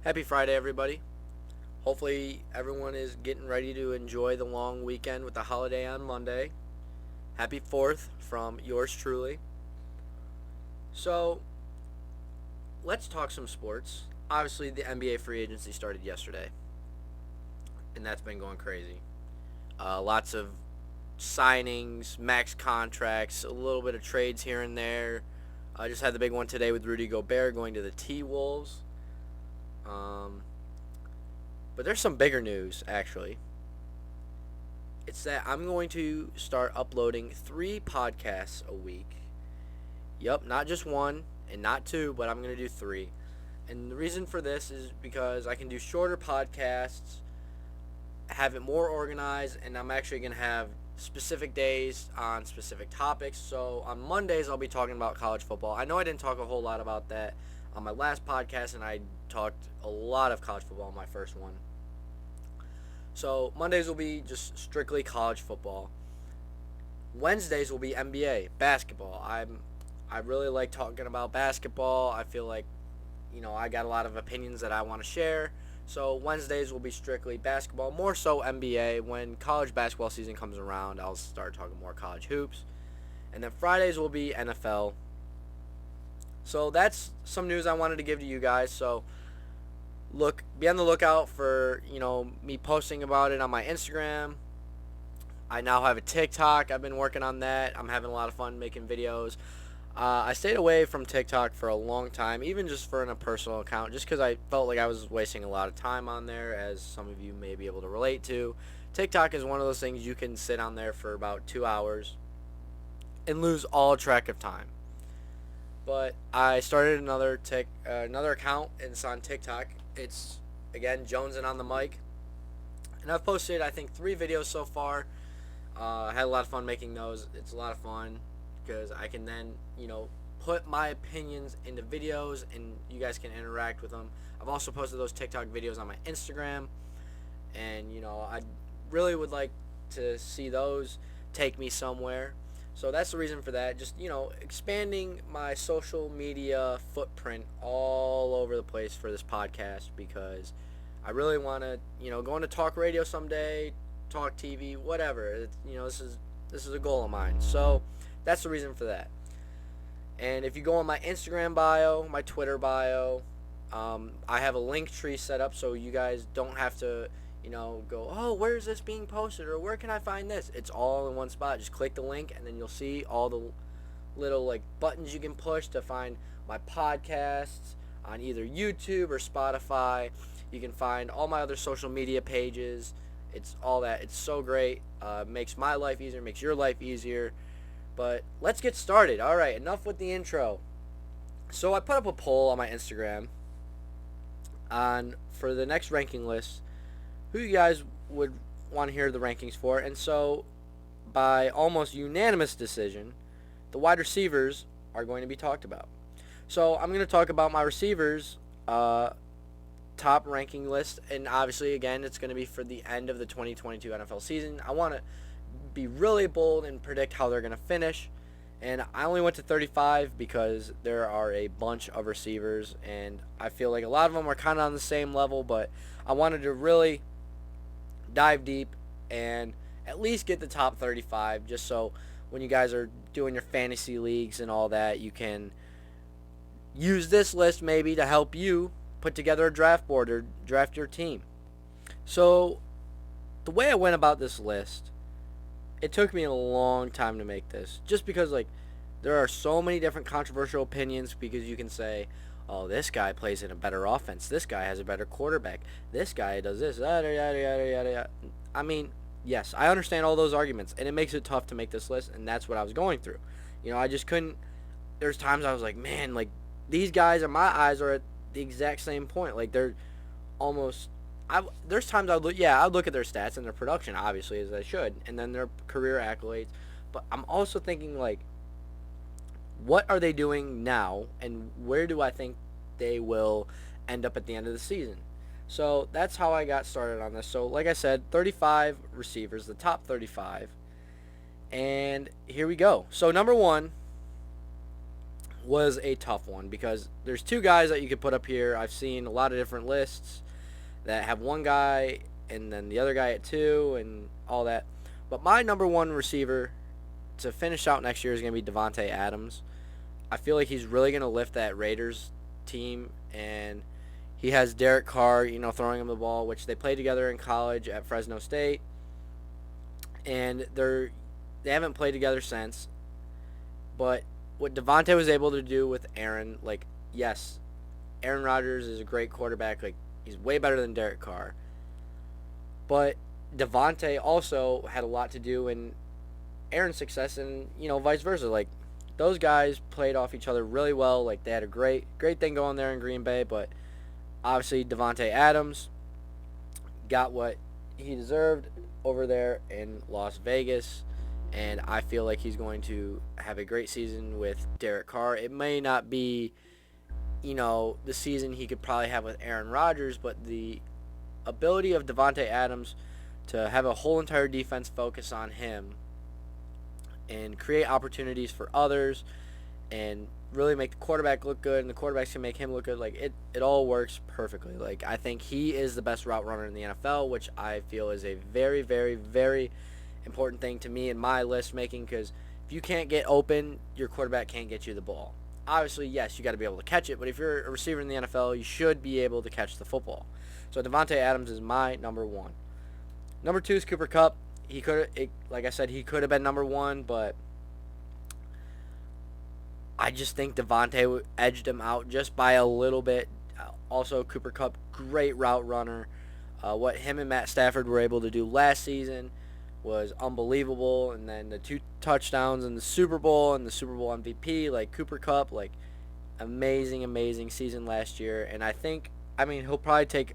Happy Friday, everybody. Hopefully, everyone is getting ready to enjoy the long weekend with the holiday on Monday. Happy 4th from yours truly. So, let's talk some sports. Obviously, the NBA free agency started yesterday, and that's been going crazy. Lots of signings, max contracts, a little bit of trades here and there. I just had the big one today with Rudy Gobert going to the T Wolves. Um, but there's some bigger news, actually. It's that I'm going to start uploading 3 podcasts a week. Yup, not just one and not two, but I'm going to do 3. And the reason for this is because I can do shorter podcasts, have it more organized, and I'm actually going to have specific days on specific topics. So on Mondays, I'll be talking about college football. I know I didn't talk a whole lot about that on my last podcast, and I talked a lot of college football in my first one. So Mondays will be just strictly college football. Wednesdays will be NBA basketball. I really like talking about basketball. I feel like I got a lot of opinions that I want to share. So Wednesdays will be strictly basketball, more so NBA. When college basketball season comes around, I'll start talking more college hoops. And then Fridays will be NFL. So that's some news I wanted to give to you guys. So be on the lookout for me posting about it on my Instagram. I now have a TikTok. I've been working on that. I'm having a lot of fun making videos. I stayed away from TikTok for a long time, even just for a personal account, just because I felt like I was wasting a lot of time on there, as some of you may be able to relate to. TikTok is one of those things you can sit on there for about 2 hours and lose all track of time. But I started another account, and it's on TikTok. It's, again, Jonesin on the mic. And I've posted, I think, 3 videos so far. I had a lot of fun making those. It's a lot of fun because I can then, put my opinions into videos and you guys can interact with them. I've also posted those TikTok videos on my Instagram. And, I really would like to see those take me somewhere. So that's the reason for that. Just, expanding my social media footprint all over the place for this podcast, because I really want to, go into talk radio someday, talk TV, whatever. This is a goal of mine. So that's the reason for that. And if you go on my Instagram bio, my Twitter bio, I have a link tree set up so you guys don't have to go, oh, where is this being posted, or where can I find this? It's all in one spot. Just click the link and then you'll see all the little buttons you can push to find my podcasts on either YouTube or Spotify. You can find all my other social media pages. It's all that. It's so great. Makes my life easier, makes your life easier. But let's get started. All right, enough with the intro. So I put up a poll on my Instagram for the next ranking list, who you guys would want to hear the rankings for. And so, by almost unanimous decision, the wide receivers are going to be talked about. So I'm going to talk about my receivers top ranking list. And obviously, again, it's going to be for the end of the 2022 NFL season. I want to be really bold and predict how they're going to finish. And I only went to 35 because there are a bunch of receivers. And I feel like a lot of them are kind of on the same level. But I wanted to really dive deep and at least get the top 35, just so when you guys are doing your fantasy leagues and all that, you can use this list maybe to help you put together a draft board or draft your team. So the way I went about this list, it took me a long time to make this, just because there are so many different controversial opinions, because you can say, oh, this guy plays in a better offense. This guy has a better quarterback. This guy does this. Yada, yada, yada, yada. I mean, yes, I understand all those arguments, and it makes it tough to make this list, and that's what I was going through. I just couldn't. There's times I was like, man, these guys in my eyes are at the exact same point. They're almost. There's times I'd look at their stats and their production, obviously, as I should, and then their career accolades. But I'm also thinking, what are they doing now, and where do I think they will end up at the end of the season? So that's how I got started on this. So like I said, 35 receivers, the top 35. And here we go. So number 1, was a tough one because there's two guys that you could put up here. I've seen a lot of different lists that have one guy and then the other guy at 2 and all that. But my number 1 receiver to finish out next year is going to be Davante Adams. I feel like he's really going to lift that Raiders team, and he has Derek Carr, throwing him the ball, which they played together in college at Fresno State, and they haven't played together since. But what Davante was able to do with Aaron, yes, Aaron Rodgers is a great quarterback. He's way better than Derek Carr. But Davante also had a lot to do in Aaron's success and, vice versa. Those guys played off each other really well. They had a great thing going there in Green Bay. But obviously Davante Adams got what he deserved over there in Las Vegas. And I feel like he's going to have a great season with Derek Carr. It may not be, the season he could probably have with Aaron Rodgers, but the ability of Davante Adams to have a whole entire defense focus on him and create opportunities for others and really make the quarterback look good and the quarterbacks can make him look good, it all works perfectly. I think he is the best route runner in the NFL, which I feel is a very, very, very important thing to me in my list making, because if you can't get open, your quarterback can't get you the ball. Obviously, yes, you got to be able to catch it, but if you're a receiver in the NFL, you should be able to catch the football. So Davante Adams is my number 1. Number 2 is Cooper Kupp. Like I said, he could have been number 1, but I just think Davante edged him out just by a little bit. Also, Cooper Kupp, great route runner. What him and Matt Stafford were able to do last season was unbelievable. And then the 2 touchdowns in the Super Bowl and the Super Bowl MVP, Cooper Kupp, amazing season last year. And he'll probably take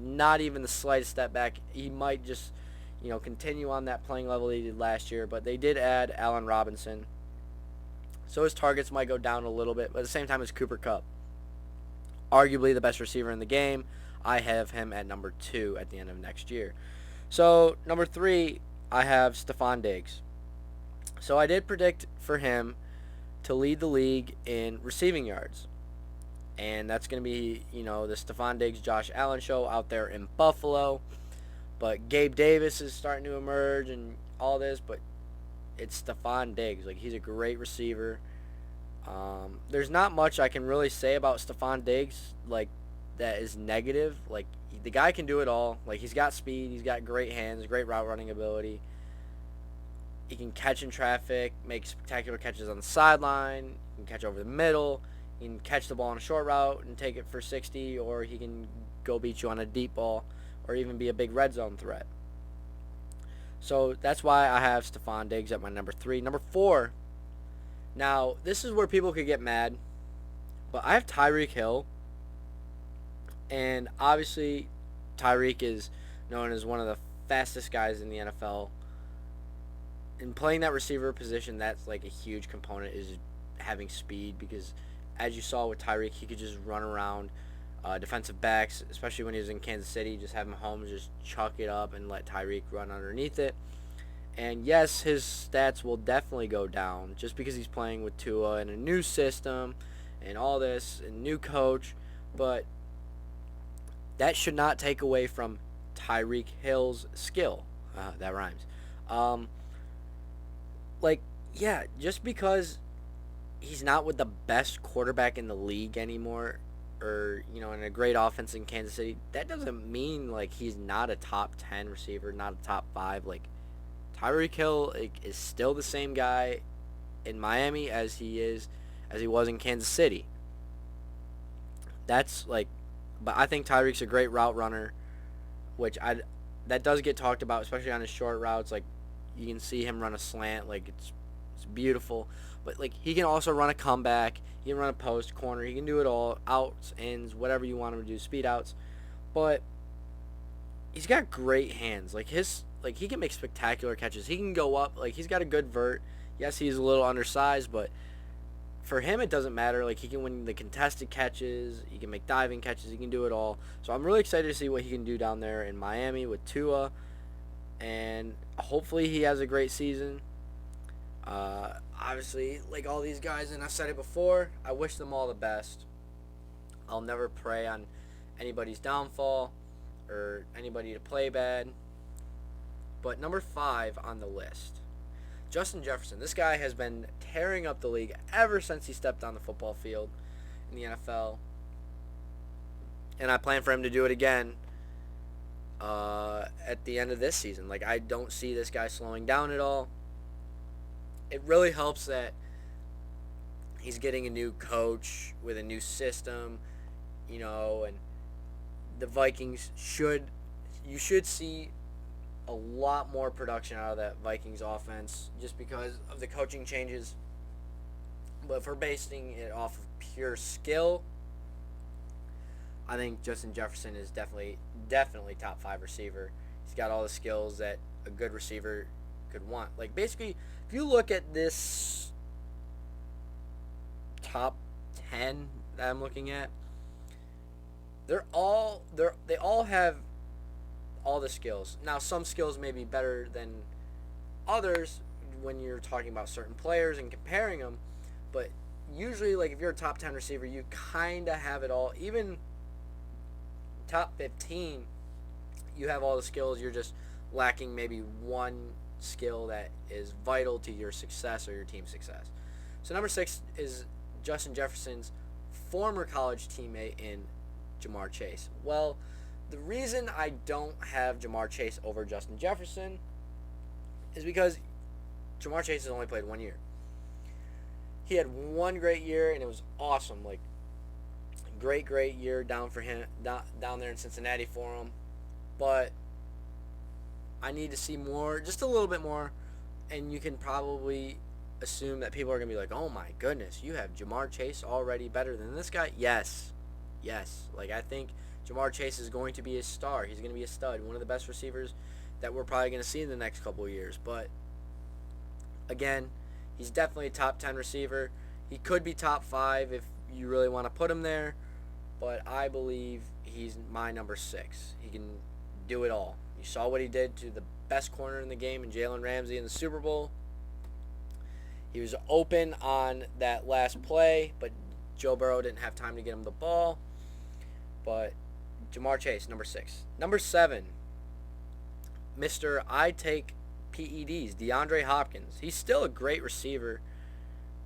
not even the slightest step back. He might just, continue on that playing level he did last year. But they did add Allen Robinson, so his targets might go down a little bit. But at the same time as Cooper Kupp, arguably the best receiver in the game. I have him at number 2 at the end of next year. So number 3, I have Stephon Diggs. So I did predict for him to lead the league in receiving yards. And that's going to be, the Stephon Diggs, Josh Allen show out there in Buffalo. But Gabe Davis is starting to emerge and all this, but it's Stephon Diggs. He's a great receiver. There's not much I can really say about Stephon Diggs, that is negative. The guy can do it all. He's got speed, he's got great hands, great route running ability. He can catch in traffic, make spectacular catches on the sideline, he can catch over the middle, he can catch the ball on a short route and take it for 60, or he can go beat you on a deep ball, or even be a big red zone threat. So that's why I have Stephon Diggs at my number 3. Number 4, now this is where people could get mad, but I have Tyreek Hill. And obviously, Tyreek is known as one of the fastest guys in the NFL. In playing that receiver position, that's a huge component, is having speed, because as you saw with Tyreek, he could just run around defensive backs, especially when he was in Kansas City, just have Mahomes just chuck it up and let Tyreek run underneath it. And yes, his stats will definitely go down just because he's playing with Tua and a new system and all this, and new coach, but that should not take away from Tyreek Hill's skill. That rhymes. Just because he's not with the best quarterback in the league anymore, or, in a great offense in Kansas City, that doesn't mean, he's not a top 10 receiver, not a top 5. Tyreek Hill is still the same guy in Miami as he was in Kansas City. But I think Tyreek's a great route runner, that does get talked about, especially on his short routes. You can see him run a slant, it's beautiful. But he can also run a comeback, he can run a post, corner, he can do it all, outs, ins, whatever you want him to do, speed outs. But he's got great hands. He can make spectacular catches. He can go up. He's got a good vert. Yes, he's a little undersized, but for him, it doesn't matter. He can win the contested catches. He can make diving catches. He can do it all. So I'm really excited to see what he can do down there in Miami with Tua. And hopefully he has a great season. Obviously, like all these guys, and I've said it before, I wish them all the best. I'll never prey on anybody's downfall or anybody to play bad. But number 5 on the list, Justin Jefferson. This guy has been tearing up the league ever since he stepped on the football field in the NFL. And I plan for him to do it again at the end of this season. Like, I don't see this guy slowing down at all. It really helps that he's getting a new coach with a new system, and the Vikings you should see a lot more production out of that Vikings offense just because of the coaching changes. But if we're basing it off of pure skill, I think Justin Jefferson is definitely top 5 receiver. He's got all the skills that a good receiver could want. Like, basically, if you look at this top 10 that I'm looking at, they all have all the skills. Now, some skills may be better than others when you're talking about certain players and comparing them, but usually, like, if you're a top 10 receiver, you kind of have it all. Even top 15, you have all the skills. You're just lacking maybe one skill that is vital to your success or your team's success. So number 6 is Justin Jefferson's former college teammate in Ja'Marr Chase. Well, the reason I don't have Ja'Marr Chase over Justin Jefferson is because Ja'Marr Chase has only played 1 year. He had one great year, and it was awesome. Like, great year down for him, down there in Cincinnati for him. But I need to see more, just a little bit more, and you can probably assume that people are going to be like, oh my goodness, you have Ja'Marr Chase already better than this guy? Yes. Like, I think Ja'Marr Chase is going to be a star. He's going to be a stud, one of the best receivers that we're probably going to see in the next couple of years. But, again, he's definitely a top 10 receiver. He could be top 5 if you really want to put him there, but I believe he's my number 6. He can do it all. You saw what he did to the best corner in the game in Jalen Ramsey in the Super Bowl. He was open on that last play, but Joe Burrow didn't have time to get him the ball. But Ja'Marr Chase, number 6. Number 7, Mr. I take PEDs, DeAndre Hopkins. He's still a great receiver,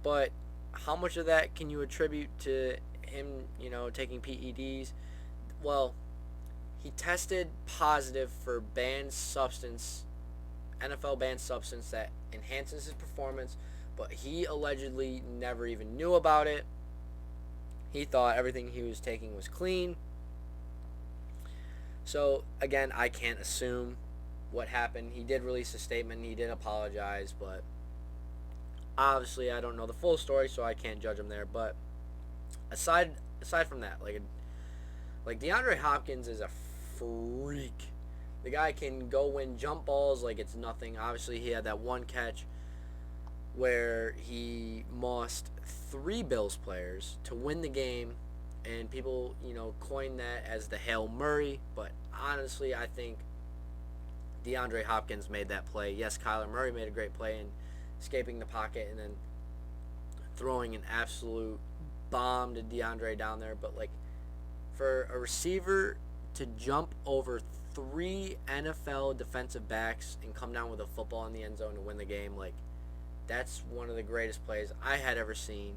but how much of that can you attribute to him, taking PEDs? Well, he tested positive for NFL banned substance that enhances his performance, but he allegedly never even knew about it. He thought everything he was taking was clean. So, again, I can't assume what happened. He did release a statement. He did apologize, but obviously I don't know the full story, so I can't judge him there. But aside from that, like DeAndre Hopkins is a freak. The guy can go win jump balls like it's nothing. Obviously, he had that one catch where he mossed 3 Bills players to win the game, and people, coined that as the Hail Murray. But honestly, I think DeAndre Hopkins made that play. Yes, Kyler Murray made a great play in escaping the pocket and then throwing an absolute bomb to DeAndre down there. But, like, for a receiver to jump over 3 NFL defensive backs and come down with a football in the end zone to win the game, like, that's one of the greatest plays I had ever seen.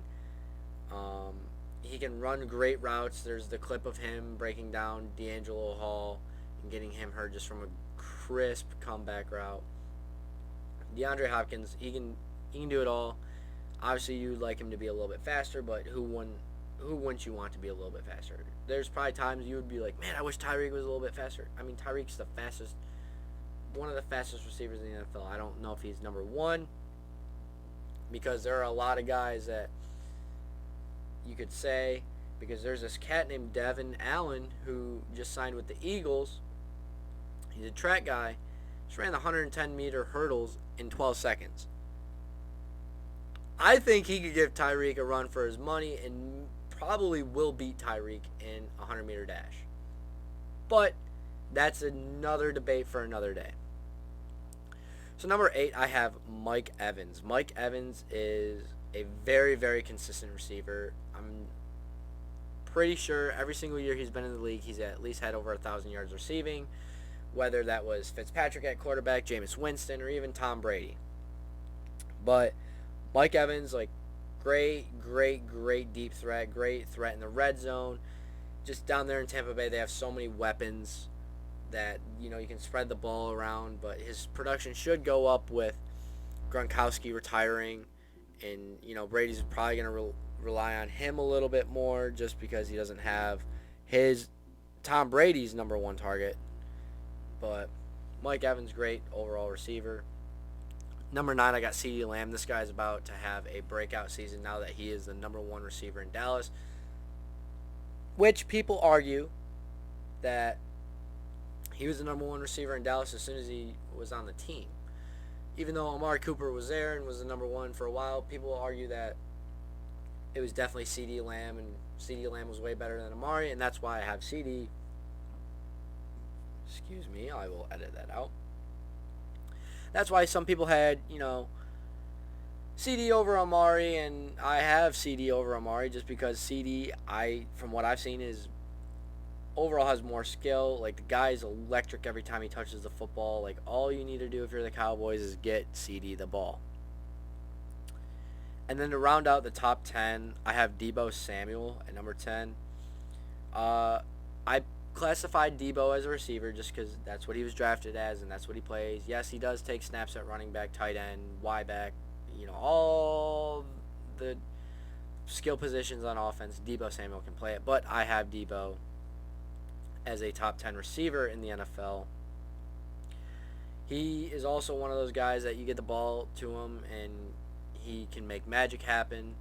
He can run great routes. There's the clip of him breaking down D'Angelo Hall and getting him hurt just from a crisp comeback route. DeAndre Hopkins, he can do it all. Obviously, you'd like him to be a little bit faster, but who wouldn't you want to be a little bit faster? There's probably times you would be like, man, I wish Tyreek was a little bit faster. I mean, Tyreek's one of the fastest receivers in the NFL. I don't know if he's number 1, because there are a lot of guys that you could say, because there's this cat named Devin Allen who just signed with the Eagles. He's a track guy. Just ran the 110-meter hurdles in 12 seconds. I think he could give Tyreek a run for his money and probably will beat Tyreek in a 100-meter dash. But that's another debate for another day. So So number 8, I have Mike Evans. Mike Evans is a very, very consistent receiver. I'm pretty sure every single year he's been in the league, he's at least had over 1,000 yards receiving, whether that was Fitzpatrick at quarterback, Jameis Winston, or even Tom Brady. But Mike Evans, like, great deep threat, great threat in the red zone. Just down there in Tampa Bay, they have so many weapons that, you can spread the ball around, but his production should go up with Gronkowski retiring, and, Brady's probably going to rely on him a little bit more just because he doesn't have Tom Brady's number one target. But Mike Evans, great overall receiver. Number 9, I got CeeDee Lamb. This guy's about to have a breakout season now that he is the number one receiver in Dallas, which people argue that he was the number one receiver in Dallas as soon as he was on the team. Even though Amari Cooper was there and was the number one for a while, people argue that it was definitely CeeDee Lamb, and CeeDee Lamb was way better than Amari, and that's why I have CeeDee. Excuse me, I will edit that out. That's why some people had, CeeDee over Amari, and I have CeeDee over Amari just because CeeDee, from what I've seen, is overall has more skill. Like, the guy's electric every time he touches the football. Like, all you need to do if you're the Cowboys is get CeeDee the ball. And then to round out the top 10, I have Deebo Samuel at number 10. I classified Deebo as a receiver just because that's what he was drafted as and that's what he plays. Yes, he does take snaps at running back, tight end, Y back, all the skill positions on offense. Deebo Samuel can play it, but I have Deebo as a top 10 receiver in the NFL. He is also one of those guys that you get the ball to him and he can make magic happen.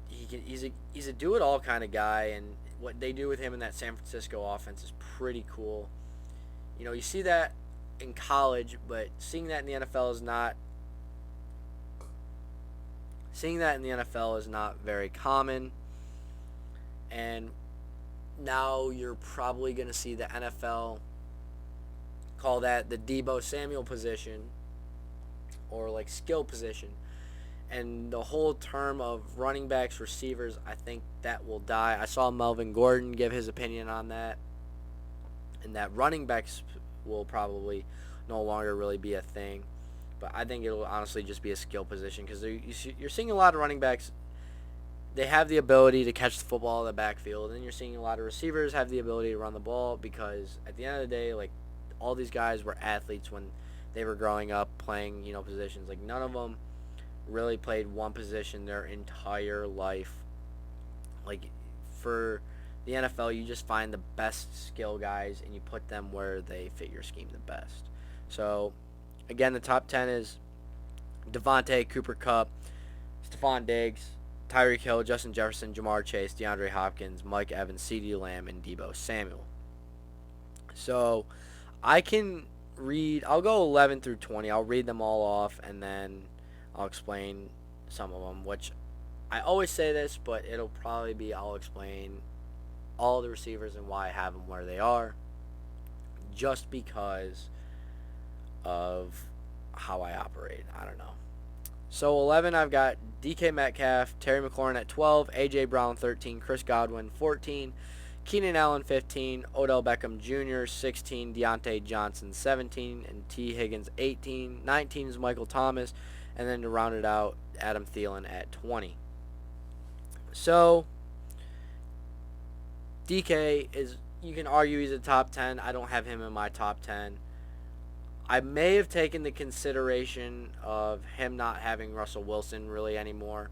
He's a do-it-all kind of guy, and what they do with him in that San Francisco offense is pretty cool. You see that in college, but seeing that in the NFL is not very common. And now you're probably going to see the NFL call that the Deebo Samuel position, or like skill position. And the whole term of running backs, receivers, I think that will die. I saw Melvin Gordon give his opinion on that, and that running backs will probably no longer really be a thing. But I think it will honestly just be a skill position because you're seeing a lot of running backs. They have the ability to catch the football in the backfield, and you're seeing a lot of receivers have the ability to run the ball because at the end of the day, like, all these guys were athletes when they were growing up playing, positions. Like, none of them really played one position their entire life. Like, for the NFL, you just find the best skill guys and you put them where they fit your scheme the best. So, again, the top 10 is Devontae, Cooper Kupp, Stephon Diggs, Tyreek Hill, Justin Jefferson, Jamar Chase, DeAndre Hopkins, Mike Evans, CeeDee Lamb, and Deebo Samuel. So, I'll go 11 through 20. I'll read them all off, and then I'll explain some of them, which I always say this, but it'll probably be I'll explain all the receivers and why I have them where they are, just because of how I operate. I don't know. So 11, I've got DK Metcalf, Terry McLaurin at 12, A.J. Brown 13, Chris Godwin 14, Keenan Allen 15, Odell Beckham Jr. 16, Deontay Johnson 17, and T. Higgins 18. 19 is Michael Thomas, and then to round it out, Adam Thielen at 20. So DK you can argue he's a top 10. I don't have him in my top 10. I may have taken the consideration of him not having Russell Wilson really anymore.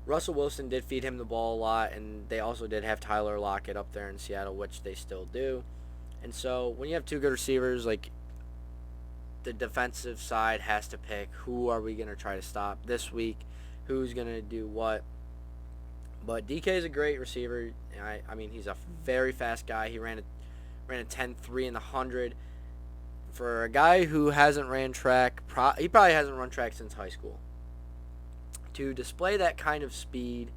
Russell Wilson did feed him the ball a lot, and they also did have Tyler Lockett up there in Seattle, which they still do. And so when you have two good receivers, like, the defensive side has to pick who are we going to try to stop this week, who's going to do what. But DK is a great receiver. I mean, he's a very fast guy. He ran a 10.3 in the 100. For a guy who hasn't ran track, he probably hasn't run track since high school. To display that kind of speed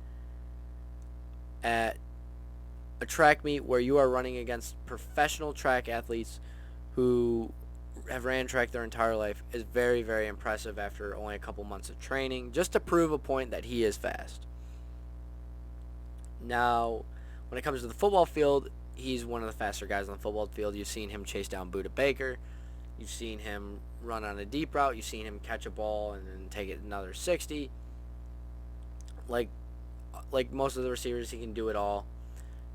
at a track meet where you are running against professional track athletes who have ran track their entire life is very, very impressive after only a couple months of training, just to prove a point that he is fast. Now, when it comes to the football field, he's one of the faster guys on the football field. You've seen him chase down Buda Baker. You've seen him run on a deep route. You've seen him catch a ball and then take it another 60. Like most of the receivers, he can do it all.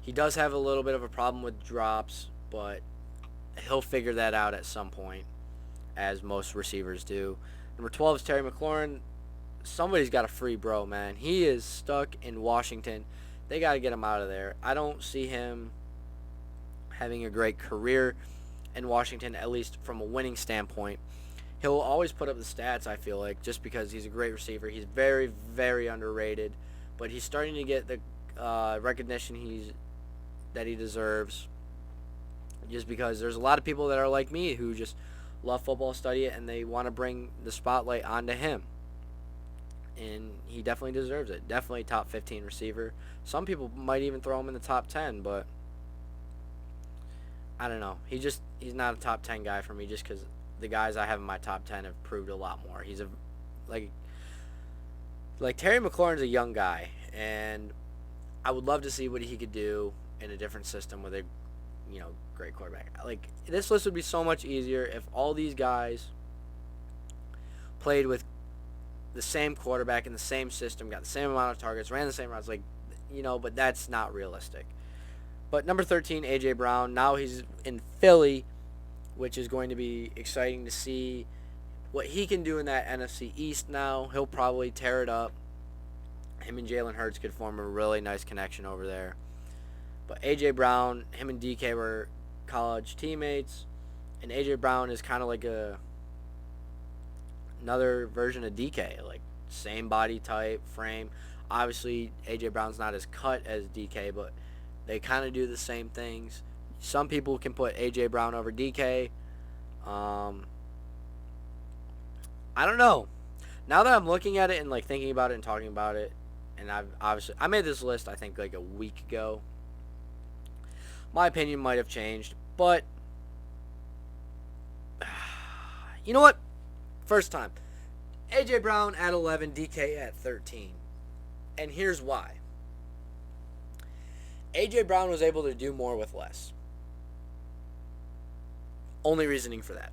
He does have a little bit of a problem with drops, but he'll figure that out at some point, as most receivers do. Number 12 is Terry McLaurin. Somebody's got to free bro, man. He is stuck in Washington. They got to get him out of there. I don't see him having a great career in Washington, at least from a winning standpoint. He'll always put up the stats, I feel like, just because he's a great receiver. He's very, very underrated, but he's starting to get the recognition that he deserves, just because there's a lot of people that are like me who just love football, study it, and they want to bring the spotlight onto him. And he definitely deserves it. Definitely top 15 receiver. Some people might even throw him in the top 10, but I don't know. He's not a top 10 guy for me, just because the guys I have in my top 10 have proved a lot more. He's like Terry McLaurin's a young guy, and I would love to see what he could do in a different system with a great quarterback. Like, this list would be so much easier if all these guys played with the same quarterback in the same system, got the same amount of targets, ran the same routes, but that's not realistic. But number 13, A.J. Brown, now he's in Philly, which is going to be exciting to see what he can do in that NFC East now. He'll probably tear it up. Him and Jalen Hurts could form a really nice connection over there. But A.J. Brown, him and DK were college teammates, and A.J. Brown is kind of like another version of DK, like same body type, frame. Obviously, A.J. Brown's not as cut as DK, but they kind of do the same things. Some people can put A.J. Brown over DK. I don't know. Now that I'm looking at it and thinking about it and talking about it, and I made this list I think a week ago. My opinion might have changed, but you know what? First time. A.J. Brown at 11, DK at 13. And here's why. A.J. Brown was able to do more with less. Only reasoning for that.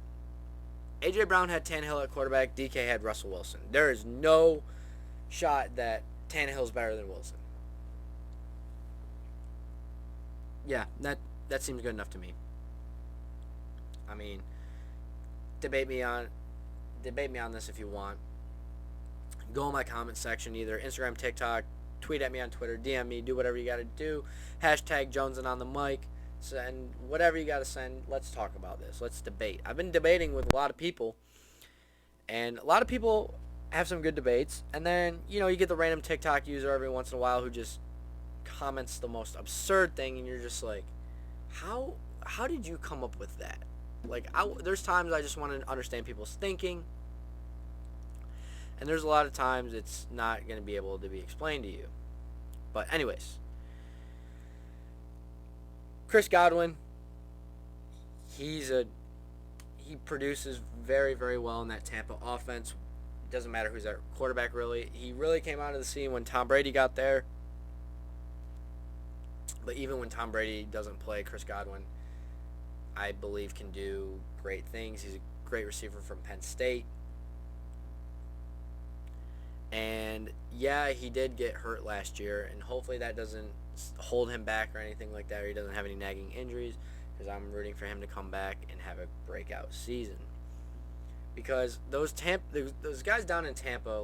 A.J. Brown had Tannehill at quarterback. DK had Russell Wilson. There is no shot that Tannehill's better than Wilson. Yeah, that seems good enough to me. I mean, debate me on this if you want. Go in my comment section, either Instagram, TikTok, tweet at me on Twitter, DM me, do whatever you got to do. Hashtag Jonesin on the mic. Send whatever you got to send. Let's talk about this. Let's debate. I've been debating with a lot of people, and a lot of people have some good debates. And then, you get the random TikTok user every once in a while who just comments the most absurd thing, and you're just like, how did you come up with that? There's times I just want to understand people's thinking, and there's a lot of times it's not going to be able to be explained to you. But anyways, Chris Godwin, he produces very, very well in that Tampa offense. It doesn't matter who's at quarterback, really. He really came out of the scene when Tom Brady got there. But even when Tom Brady doesn't play, Chris Godwin, I believe, can do great things. He's a great receiver from Penn State. And, yeah, he did get hurt last year, and hopefully that doesn't hold him back or anything like that, or he doesn't have any nagging injuries, because I'm rooting for him to come back and have a breakout season. Because those guys down in Tampa,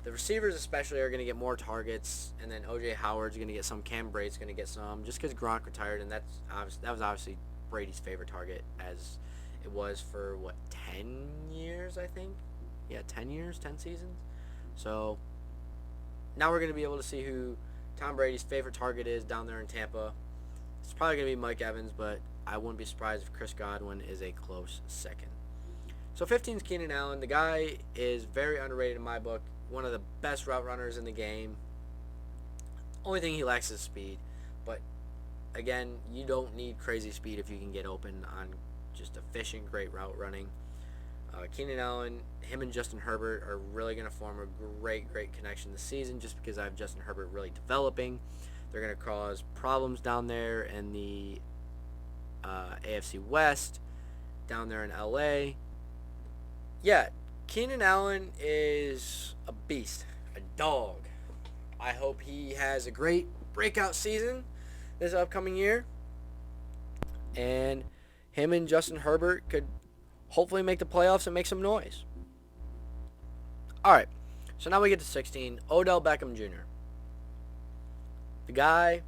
the receivers especially, are going to get more targets, and then O.J. Howard's going to get some, Cam Brate's going to get some, just because Gronk retired, and that was obviously Brady's favorite target, as it was for, 10 years, I think? Yeah, 10 years, 10 seasons? So, now we're going to be able to see who Tom Brady's favorite target is down there in Tampa. It's probably going to be Mike Evans, but I wouldn't be surprised if Chris Godwin is a close second. So 15 is Keenan Allen. The guy is very underrated in my book. One of the best route runners in the game. Only thing he lacks is speed. But, again, you don't need crazy speed if you can get open on just efficient, great route running. Keenan Allen, him and Justin Herbert are really going to form a great connection this season just because I have Justin Herbert really developing. They're going to cause problems down there in the AFC West, down there in LA. Yeah, Keenan Allen is a beast, a dog. I hope he has a great breakout season this upcoming year. And him and Justin Herbert could hopefully make the playoffs and make some noise. All right, so now we get to 16, Odell Beckham Jr. The guy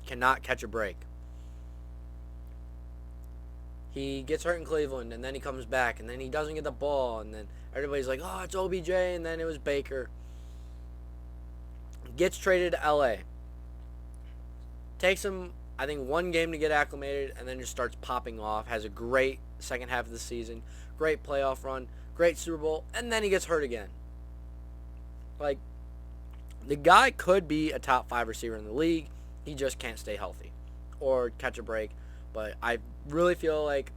cannot catch a break. He gets hurt in Cleveland, and then he comes back, and then he doesn't get the ball, and then everybody's like, oh, it's OBJ, and then it was Baker. Gets traded to LA. Takes him, I think, one game to get acclimated, and then just starts popping off. Has a great second half of the season, great playoff run, great Super Bowl, and then he gets hurt again. Like, the guy could be a top 5 receiver in the league. He just can't stay healthy or catch a break. But I really feel like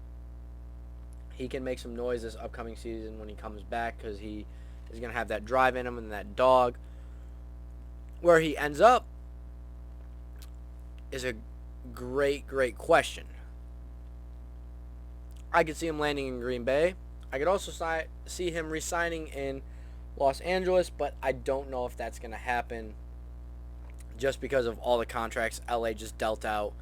he can make some noise this upcoming season when he comes back because he is going to have that drive in him and that dog. Where he ends up is a great question. I could see him landing in Green Bay. I could also see him re-signing in Los Angeles, but I don't know if that's going to happen just because of all the contracts LA just dealt out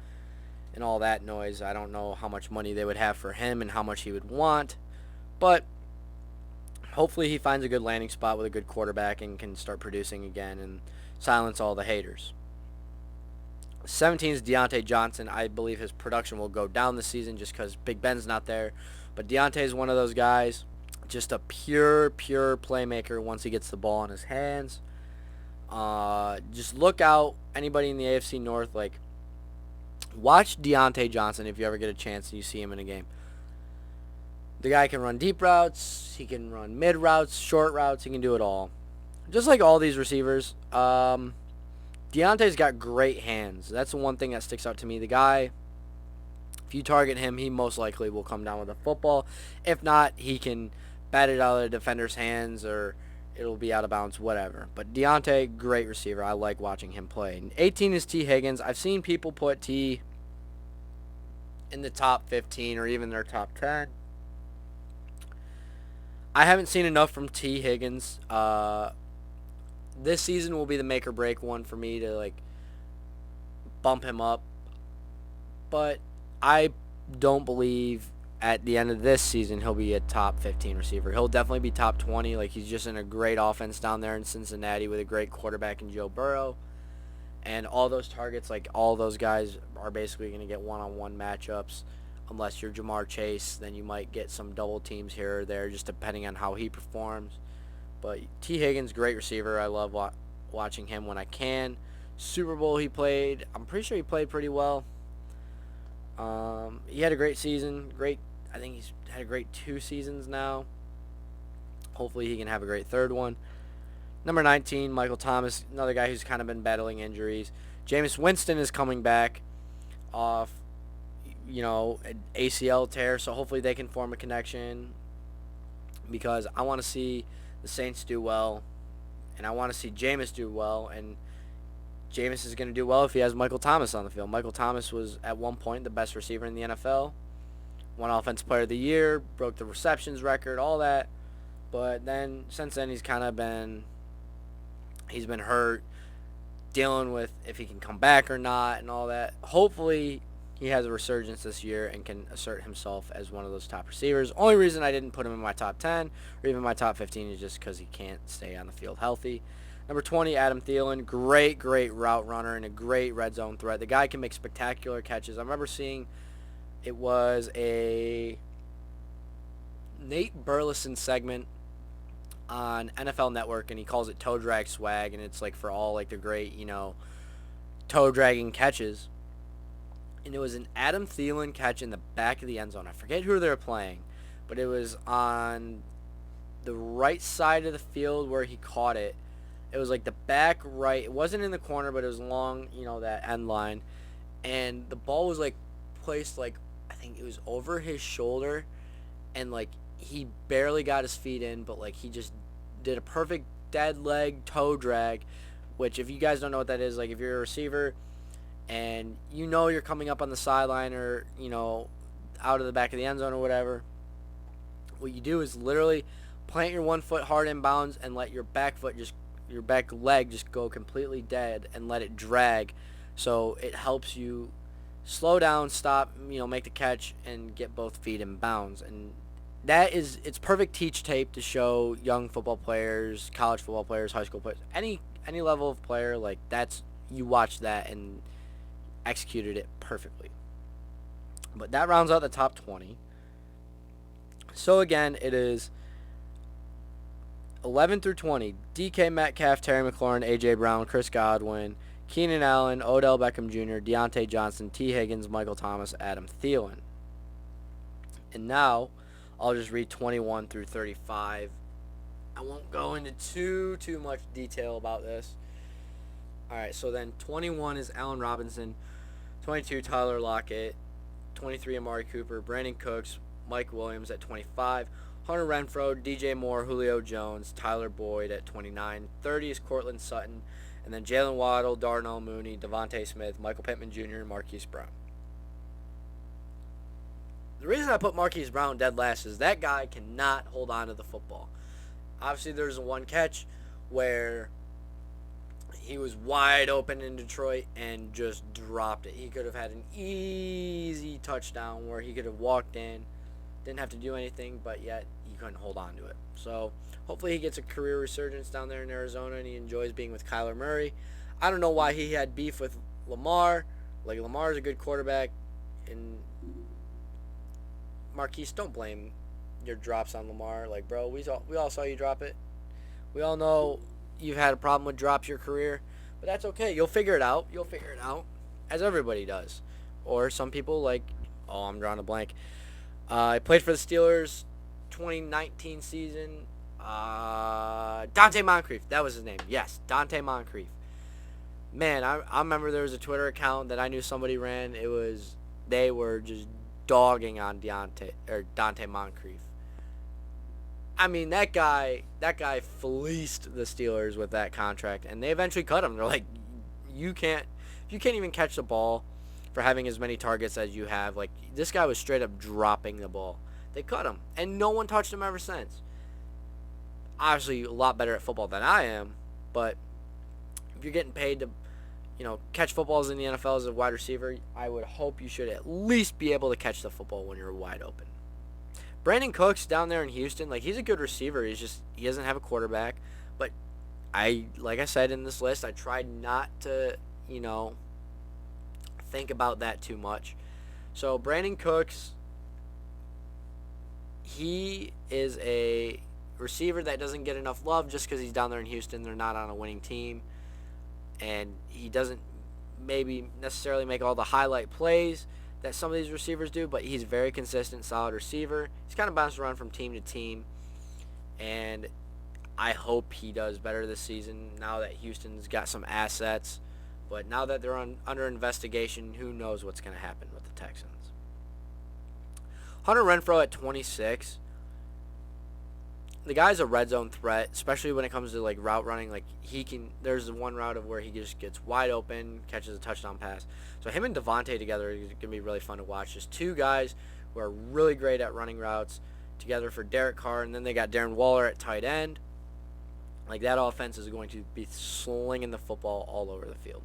and all that noise. I don't know how much money they would have for him and how much he would want, but hopefully he finds a good landing spot with a good quarterback and can start producing again and silence all the haters. 17 is Deontay Johnson. I believe his production will go down this season just because Big Ben's not there, but Deontay is one of those guys, just a pure playmaker once he gets the ball in his hands. Just look out, anybody in the AFC North, like, watch Deontay Johnson if you ever get a chance and you see him in a game. The guy can run deep routes. He can run mid routes, short routes. He can do it all. Just like all these receivers. Deontay's got great hands. That's the one thing that sticks out to me. The guy, if you target him, he most likely will come down with a football. If not, he can bat it out of the defender's hands or it'll be out of bounds, whatever. But Deontay, great receiver. I like watching him play. 18 is T. Higgins. I've seen people put T in the top 15 or even their top 10. I haven't seen enough from T. Higgins. This season will be the make or break one for me to like bump him up. But I don't believe at the end of this season he'll be a top 15 receiver. He'll definitely be top 20. Like, he's just in a great offense down there in Cincinnati with a great quarterback in Joe Burrow. And all those targets, like all those guys are basically going to get one-on-one matchups. Unless you're Jamar Chase, then you might get some double teams here or there just depending on how he performs. But T. Higgins, great receiver. I love watching him when I can. Super Bowl he played. I'm pretty sure he played pretty well. He had a great season. I think he's had a great 2 seasons now. Hopefully he can have a great third one. Number 19, Michael Thomas, another guy who's kind of been battling injuries. Jameis Winston is coming back off, an ACL tear, so hopefully they can form a connection because I want to see the Saints do well, and I want to see Jameis do well, and Jameis is going to do well if he has Michael Thomas on the field. Michael Thomas was at one point the best receiver in the NFL, won Offensive Player of the Year, broke the receptions record, all that, but then since then he's been hurt, dealing with if he can come back or not and all that. Hopefully he has a resurgence this year and can assert himself as one of those top receivers. Only reason I didn't put him in my top 10 or even my top 15 is just because he can't stay on the field healthy. Number 20, Adam Thielen. Great route runner and a great red zone threat. The guy can make spectacular catches. I remember seeing it was a Nate Burleson segment on NFL Network, and he calls it toe drag swag, and it's like for all like the great, toe dragging catches. And it was an Adam Thielen catch in the back of the end zone. I forget who they were playing, but it was on the right side of the field where he caught it. It was like the back right. It wasn't in the corner, but it was along, that end line. And the ball was like placed like I think it was over his shoulder, and like he barely got his feet in, but like he just did a perfect dead leg toe drag, which if you guys don't know what that is, like if you're a receiver and you know you're coming up on the sideline or out of the back of the end zone or whatever, what you do is literally plant your one foot hard inbounds and let your back leg just go completely dead and let it drag, so it helps you slow down, stop, make the catch and get both feet in bounds. And it's perfect teach tape to show young football players, college football players, high school players, any level of player. Like that's, you watch that and executed it perfectly. But that rounds out the top 20. So again, it is 11 through 20. DK Metcalf, Terry McLaurin, A.J. Brown, Chris Godwin, Keenan Allen, Odell Beckham Jr., Deontay Johnson, T. Higgins, Michael Thomas, Adam Thielen. And now I'll just read 21 through 35. I won't go into too much detail about this. All right, so then 21 is Allen Robinson, 22 Tyler Lockett, 23 Amari Cooper, Brandon Cooks, Mike Williams at 25, Hunter Renfrow, DJ Moore, Julio Jones, Tyler Boyd at 29, 30 is Cortland Sutton, and then Jalen Waddle, Darnell Mooney, Devontae Smith, Michael Pittman Jr., and Marquise Brown. The reason I put Marquise Brown dead last is that guy cannot hold on to the football. Obviously, there's one catch where he was wide open in Detroit and just dropped it. He could have had an easy touchdown where he could have walked in, didn't have to do anything, but yet he couldn't hold on to it. So hopefully he gets a career resurgence down there in Arizona and he enjoys being with Kyler Murray. I don't know why he had beef with Lamar. Like, Lamar's a good quarterback, and Marquise, don't blame your drops on Lamar. Like, bro, we all saw you drop it. We all know you've had a problem with drops your career, but that's okay. You'll figure it out. As everybody does. Or some people, like, I'm drawing a blank. I played for the Steelers 2019 season. Dante Moncrief. That was his name. Yes, Dante Moncrief. Man, I remember there was a Twitter account that I knew somebody ran. They were just dogging on Dante Moncrief. I mean, that guy fleeced the Steelers with that contract, and they eventually cut him. They're like, if you can't even catch the ball for having as many targets as you have, like, this guy was straight up dropping the ball. They cut him, and no one touched him ever since. Obviously, a lot better at football than I am, but if you're getting paid to, catch footballs in the NFL as a wide receiver, I would hope you should at least be able to catch the football when you're wide open. Brandon Cooks down there in Houston, like, he's a good receiver. He doesn't have a quarterback. But like I said in this list, I tried not to, think about that too much. So Brandon Cooks, he is a receiver that doesn't get enough love just because he's down there in Houston. They're not on a winning team. And he doesn't maybe necessarily make all the highlight plays that some of these receivers do, but he's a very consistent, solid receiver. He's kind of bounced around from team to team, and I hope he does better this season now that Houston's got some assets. But now that they're under investigation, who knows what's going to happen with the Texans. Hunter Renfrow at 26. The guy's a red zone threat, especially when it comes to, like, route running. Like, there's one route of where he just gets wide open, catches a touchdown pass. So him and Devontae together is going to be really fun to watch. Just two guys who are really great at running routes together for Derek Carr, and then they got Darren Waller at tight end. Like, that offense is going to be slinging the football all over the field.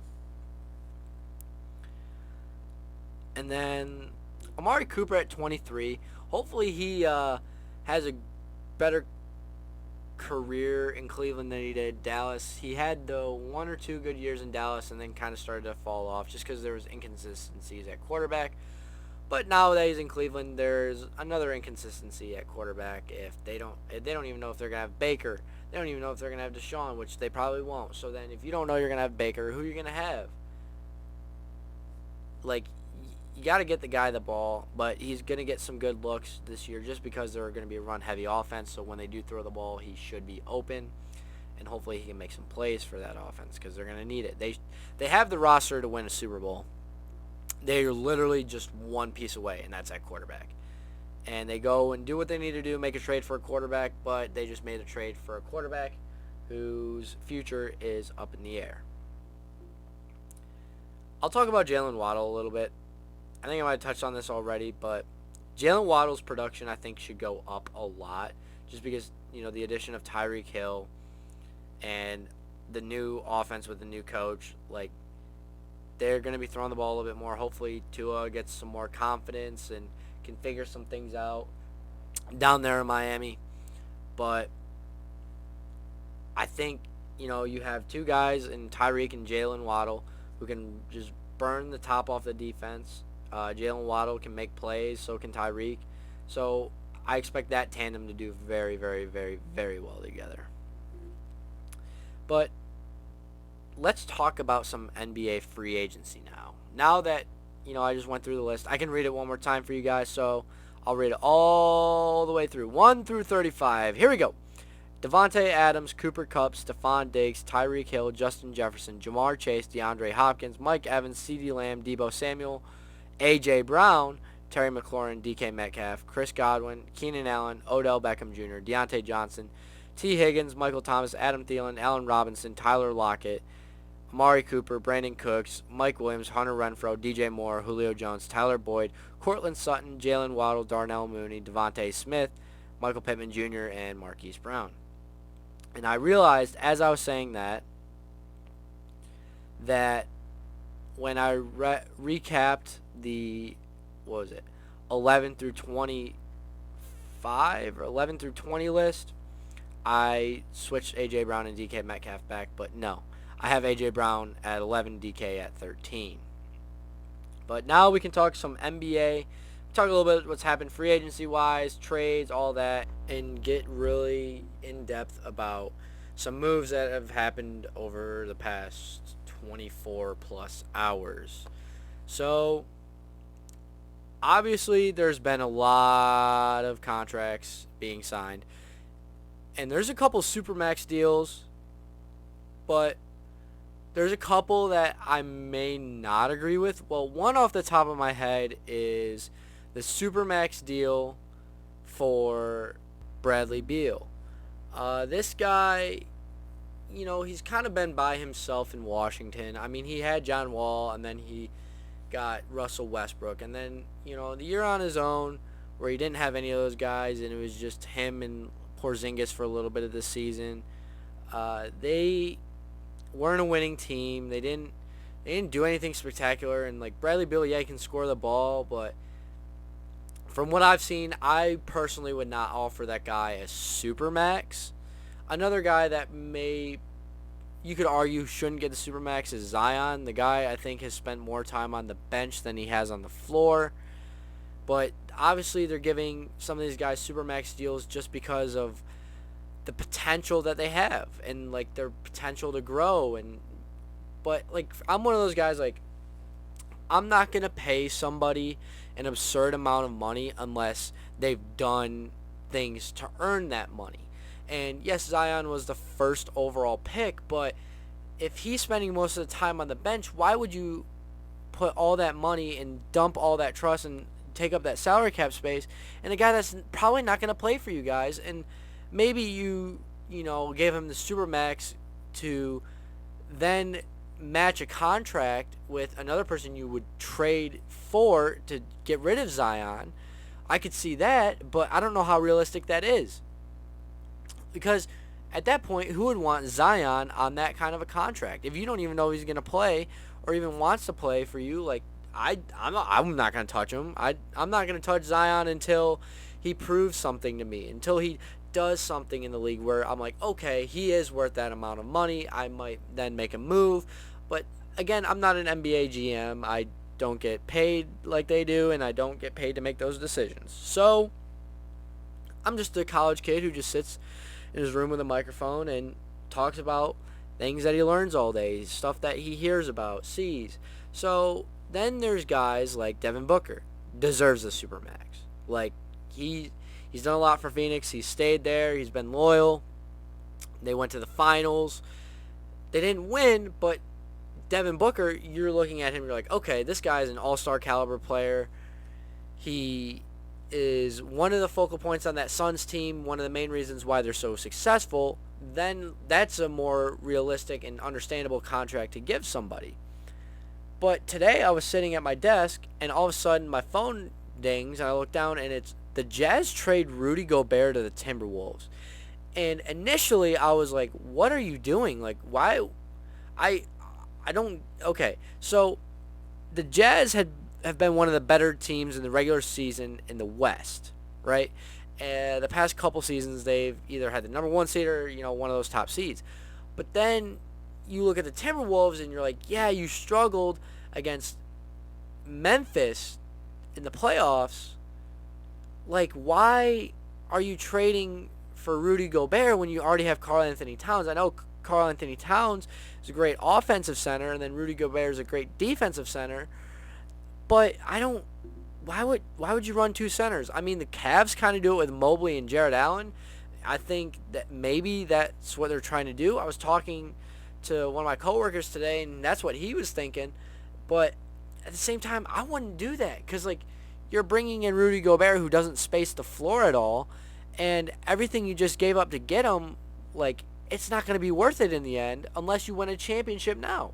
And then Amari Cooper at 23. Hopefully he has a better career in Cleveland than he did Dallas. He had the 1 or 2 good years in Dallas and then kind of started to fall off just because there was inconsistencies at quarterback. But now that he's in Cleveland, there's another inconsistency at quarterback. If they don't even know if they're gonna have Baker, they don't even know if they're gonna have Deshaun, which they probably won't. So then, if you don't know you're gonna have Baker, who are you gonna have? Like, you got to get the guy the ball, but he's going to get some good looks this year just because they're going to be a run-heavy offense. So when they do throw the ball, he should be open, and hopefully he can make some plays for that offense because they're going to need it. They have the roster to win a Super Bowl. they're literally just one piece away, and that's at quarterback. And they go and do what they need to do, make a trade for a quarterback, but they just made a trade for a quarterback whose future is up in the air. I'll talk about Jalen Waddle a little bit. I think I might have touched on this already, but Jalen Waddle's production, I think, should go up a lot just because, the addition of Tyreek Hill and the new offense with the new coach, like, they're going to be throwing the ball a little bit more. Hopefully Tua gets some more confidence and can figure some things out down there in Miami. But I think, you have two guys in Tyreek and Jalen Waddle who can just burn the top off the defense. Jalen Waddle can make plays, so can Tyreek. So I expect that tandem to do very, very, very, very well together. But let's talk about some NBA free agency now. Now that, I just went through the list, I can read it one more time for you guys, so I'll read it all the way through. 1 through 35. Here we go. Devontae Adams, Cooper Kupp, Stephon Diggs, Tyreek Hill, Justin Jefferson, Jamar Chase, DeAndre Hopkins, Mike Evans, CeeDee Lamb, Deebo Samuel, A.J. Brown, Terry McLaurin, DK Metcalf, Chris Godwin, Keenan Allen, Odell Beckham Jr., Deontay Johnson, T. Higgins, Michael Thomas, Adam Thielen, Allen Robinson, Tyler Lockett, Amari Cooper, Brandon Cooks, Mike Williams, Hunter Renfrow, DJ Moore, Julio Jones, Tyler Boyd, Cortland Sutton, Jalen Waddle, Darnell Mooney, Devontae Smith, Michael Pittman Jr., and Marquise Brown. And I realized as I was saying that when I recapped the, 11 through 25 or 11 through 20 list, I switched A.J. Brown and DK Metcalf back, but no. I have A.J. Brown at 11, DK at 13. But now we can talk some NBA, talk a little bit what's happened free agency-wise, trades, all that, and get really in-depth about some moves that have happened over the past 24-plus hours. So, obviously, there's been a lot of contracts being signed. And there's a couple Supermax deals, but there's a couple that I may not agree with. Well, one off the top of my head is the Supermax deal for Bradley Beal. This guy, he's kind of been by himself in Washington. I mean, he had John Wall, and then he got Russell Westbrook. And then, the year on his own where he didn't have any of those guys, and it was just him and Porzingis for a little bit of the season. They weren't a winning team. They didn't do anything spectacular. And like Bradley Beal, yeah, he can score the ball, but from what I've seen, I personally would not offer that guy a Supermax. Another guy that you could argue shouldn't get the Supermax is Zion. The guy, I think, has spent more time on the bench than he has on the floor. But obviously they're giving some of these guys Supermax deals just because of the potential that they have and like their potential to grow. But like I'm one of those guys, like I'm not going to pay somebody an absurd amount of money unless they've done things to earn that money. And yes, Zion was the first overall pick, but if he's spending most of the time on the bench, why would you put all that money and dump all that trust and take up that salary cap space and a guy that's probably not going to play for you guys? And maybe you gave him the Supermax to then match a contract with another person you would trade for to get rid of Zion. I could see that, but I don't know how realistic that is. Because at that point, who would want Zion on that kind of a contract? If you don't even know he's going to play or even wants to play for you, like I'm not going to touch him. I'm not going to touch Zion until he proves something to me, until he does something in the league where I'm like, okay, he is worth that amount of money. I might then make a move. But again, I'm not an NBA GM. I don't get paid like they do, and I don't get paid to make those decisions. So I'm just a college kid who just sits in his room with a microphone and talks about things that he learns all day, stuff that he hears about, sees. So then there's guys like Devin Booker, deserves a Supermax. Like he's done a lot for Phoenix. He's stayed there. He's been loyal. They went to the finals. They didn't win, but Devin Booker, you're looking at him, you're like, okay, this guy's an all-star caliber player. He is one of the focal points on that Suns team, one of the main reasons why they're so successful. Then that's a more realistic and understandable contract to give somebody. But today I was sitting at my desk, and all of a sudden my phone dings, and I look down, and it's the Jazz trade Rudy Gobert to the Timberwolves. And initially I was like, what are you doing? Like, why? I don't... Okay, so the Jazz have been one of the better teams in the regular season in the West, right? The past couple seasons, they've either had the number one seed or, one of those top seeds. But then you look at the Timberwolves and you're like, yeah, you struggled against Memphis in the playoffs. Like, why are you trading for Rudy Gobert when you already have Karl Anthony Towns? I know Karl Anthony Towns is a great offensive center, and then Rudy Gobert is a great defensive center. But why would you run two centers? I mean, the Cavs kind of do it with Mobley and Jared Allen. I think that maybe that's what they're trying to do. I was talking to one of my coworkers today, and that's what he was thinking. But at the same time, I wouldn't do that because, like, you're bringing in Rudy Gobert who doesn't space the floor at all, and everything you just gave up to get him, like, it's not going to be worth it in the end unless you win a championship now.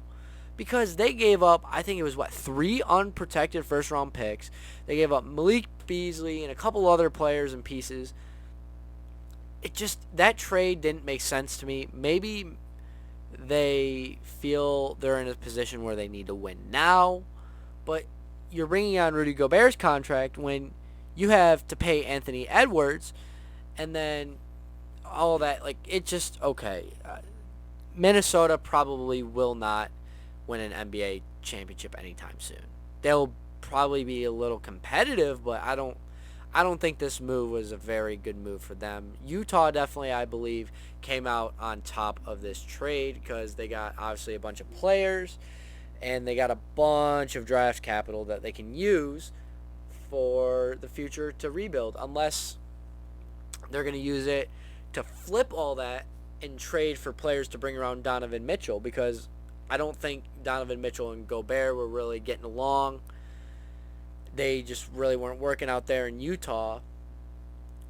Because they gave up, I think it was, 3 unprotected first-round picks. They gave up Malik Beasley and a couple other players and pieces. That trade didn't make sense to me. Maybe they feel they're in a position where they need to win now. But you're bringing on Rudy Gobert's contract when you have to pay Anthony Edwards. And then all that, like, it just, okay. Minnesota probably will not win an NBA championship anytime soon. They'll probably be a little competitive, but I don't think this move was a very good move for them. Utah definitely, I believe, came out on top of this trade because they got obviously a bunch of players and they got a bunch of draft capital that they can use for the future to rebuild, unless they're going to use it to flip all that and trade for players to bring around Donovan Mitchell, because I don't think Donovan Mitchell and Gobert were really getting along. They just really weren't working out there in Utah.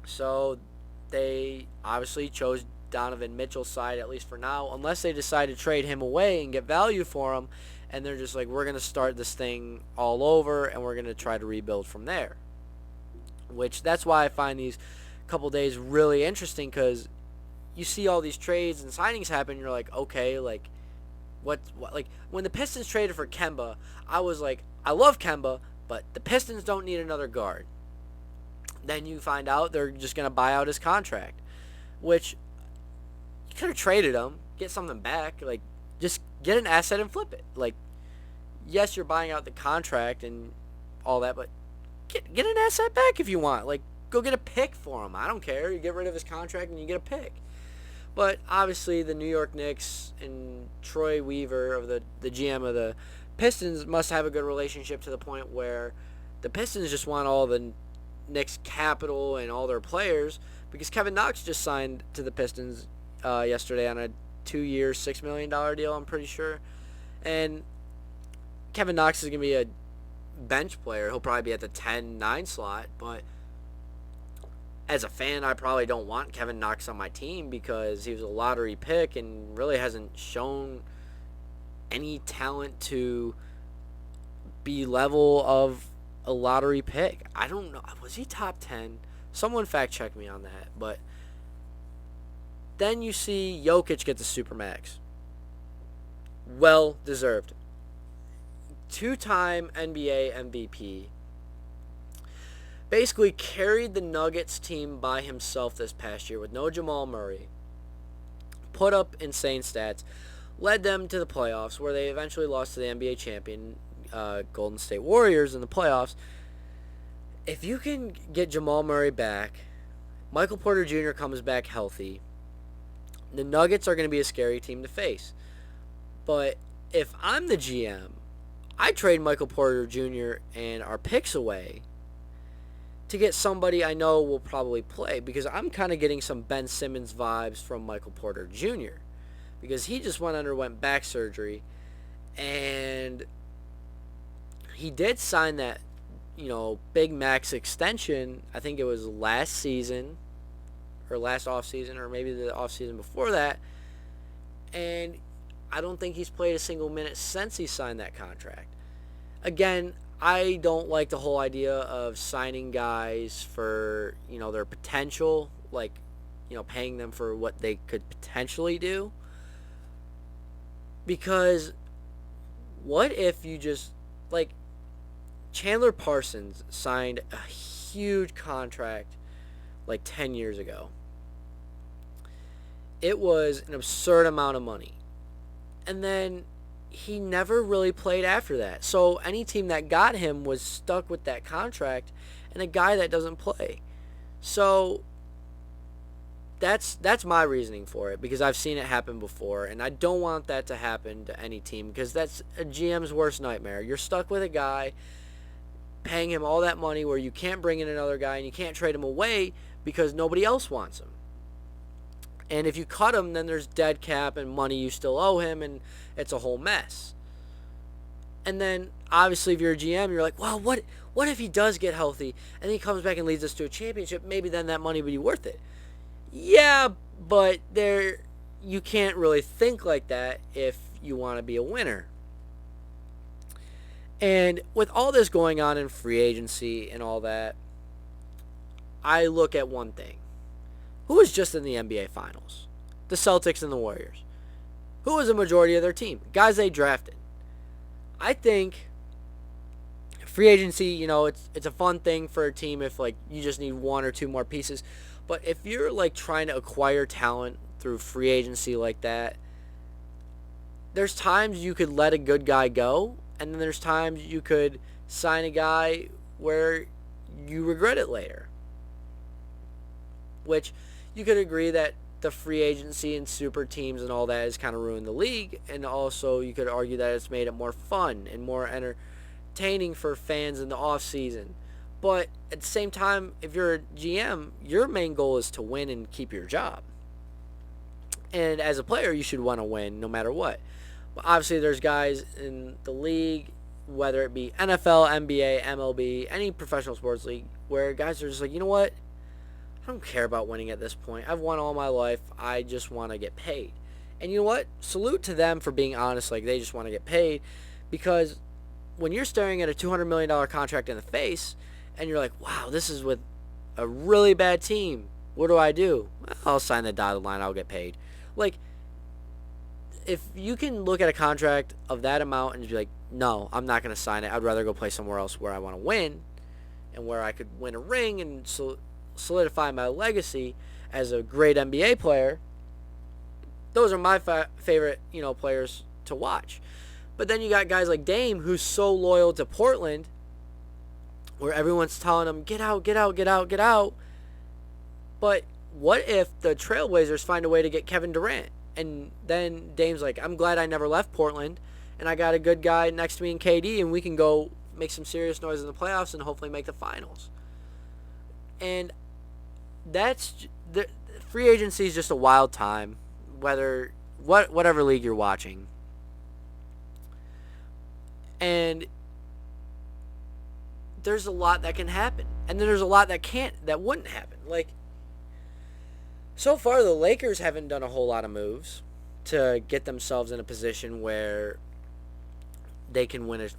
So they obviously chose Donovan Mitchell's side, at least for now, unless they decide to trade him away and get value for him. And they're just like, we're going to start this thing all over and we're going to try to rebuild from there. Which, that's why I find these couple days really interesting, because you see all these trades and signings happen. You're like, okay, like, what, like, when the Pistons traded for Kemba, I was like, I love Kemba, but the Pistons don't need another guard. Then you find out they're just going to buy out his contract, which you could have traded him, get something back, like, just get an asset and flip it. Like, yes, you're buying out the contract and all that, but get an asset back if you want. Like, go get a pick for him. I don't care. You get rid of his contract and you get a pick. But obviously the New York Knicks and Troy Weaver, of the GM of the Pistons, must have a good relationship to the point where the Pistons just want all the Knicks capital and all their players, because Kevin Knox just signed to the Pistons yesterday on a 2-year, $6 million deal, I'm pretty sure. And Kevin Knox is going to be a bench player. He'll probably be at the 10-9 slot, but as a fan, I probably don't want Kevin Knox on my team because he was a lottery pick and really hasn't shown any talent to be level of a lottery pick. I don't know. Was he top 10? Someone fact check me on that. But then you see Jokic get the Supermax. Well deserved. 2-time NBA MVP. Basically carried the Nuggets team by himself this past year with no Jamal Murray. Put up insane stats. Led them to the playoffs, where they eventually lost to the NBA champion Golden State Warriors in the playoffs. If you can get Jamal Murray back, Michael Porter Jr. comes back healthy, the Nuggets are going to be a scary team to face. But if I'm the GM, I trade Michael Porter Jr. and our picks away to get somebody I know will probably play, because I'm kind of getting some Ben Simmons vibes from Michael Porter Jr. because he just underwent back surgery, And he did sign that, big max extension. I think it was last season or last offseason or maybe the offseason before that. And I don't think he's played a single minute since he signed that contract. Again, I don't like the whole idea of signing guys for, their potential, like, paying them for what they could potentially do. Because what if you just, like, Chandler Parsons signed a huge contract like 10 years ago. It was an absurd amount of money. And then he never really played after that. So any team that got him was stuck with that contract and a guy that doesn't play. So that's my reasoning for it, because I've seen it happen before, and I don't want that to happen to any team, because that's a GM's worst nightmare. You're stuck with a guy, paying him all that money where you can't bring in another guy and you can't trade him away because nobody else wants him. And if you cut him, then there's dead cap and money you still owe him, and it's a whole mess. And then, obviously, if you're a GM, you're like, well, what if he does get healthy and he comes back and leads us to a championship? Maybe then that money would be worth it. Yeah, but you can't really think like that if you want to be a winner. And with all this going on in free agency and all that, I look at one thing. Who was just in the NBA Finals? The Celtics and the Warriors. Who was the majority of their team? Guys they drafted. I think free agency, it's a fun thing for a team if, like, you just need one or two more pieces. But if you're, like, trying to acquire talent through free agency like that, there's times you could let a good guy go, and then there's times you could sign a guy where you regret it later. Which you could agree that the free agency and super teams and all that has kind of ruined the league. And also you could argue that it's made it more fun and more entertaining for fans in the off season. But at the same time, if you're a GM, your main goal is to win and keep your job. And as a player, you should want to win no matter what. But obviously, there's guys in the league, whether it be NFL, NBA, MLB, any professional sports league, where guys are just like, you know what? I don't care about winning at this point. I've won all my life. I just want to get paid. And you know what? Salute to them for being honest. Like, they just want to get paid. Because when you're staring at a $200 million contract in the face, and you're like, wow, this is with a really bad team. What do I do? Well, I'll sign the dotted line. I'll get paid. Like, if you can look at a contract of that amount and be like, no, I'm not going to sign it. I'd rather go play somewhere else where I want to win and where I could win a ring and solidify my legacy as a great NBA player. Those are my favorite, players to watch. But then you got guys like Dame, who's so loyal to Portland, where everyone's telling him, get out, get out, get out, get out. But what if the Trailblazers find a way to get Kevin Durant? And then Dame's like, I'm glad I never left Portland, and I got a good guy next to me in KD, and we can go make some serious noise in the playoffs and hopefully make the finals. And that's the free agency is just a wild time, whatever league you're watching. And there's a lot that can happen, and then there's a lot that wouldn't happen. Like, so far the Lakers haven't done a whole lot of moves to get themselves in a position where they can win an